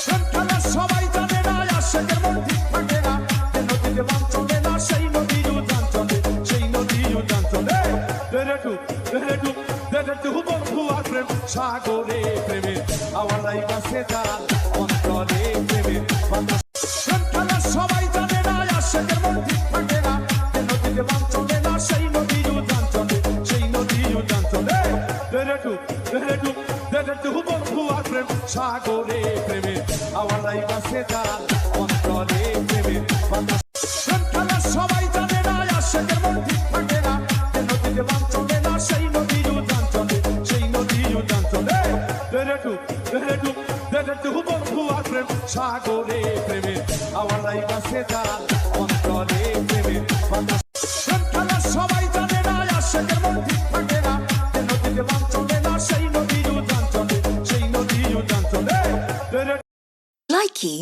প্রেম খেলা সবাই জানে না, আশেকের মন ঠিক থাকে না, যে নদীতে বান চলে না সেই নদীর উজান চলে, সেই নদীর উজান চলে। দেরেটু বন্ধু আর প্রেম সাগরে প্রেমে আওয়ালাই বাসে জাল অন্তরে প্রেমে। প্রেম খেলা সবাই জানে না, আশেকের মন ঠিক থাকে না, যে নদীতে বান চলে না সেই নদীর উজান চলে, সেই নদীর উজান চলে। দেরেটু বন্ধু আর প্রেম সাগরে প্রেমে আওয়ালাই বাসে জাল অন্তরে প্রেমে। প্রেম খেলা সবাই জানে না, আশেকের মন ঠিক থাকে না, যে নদীতে বান চলে না সেই নদীর উজান চলে, সেই নদীর উজান চলে। দেরেটু বন্ধু আর প্রেম সাগরে প্রেমে আওয়ালাই বাসে জাল অন্তরে প্রেমে। প্রেম খেলা সবাই জানে না, আশেকের মন ঠিক থাকে না, যে নদীতে বান চলে না সেই নদীর উজান চলে, সেই নদীর উজান চলে। Likey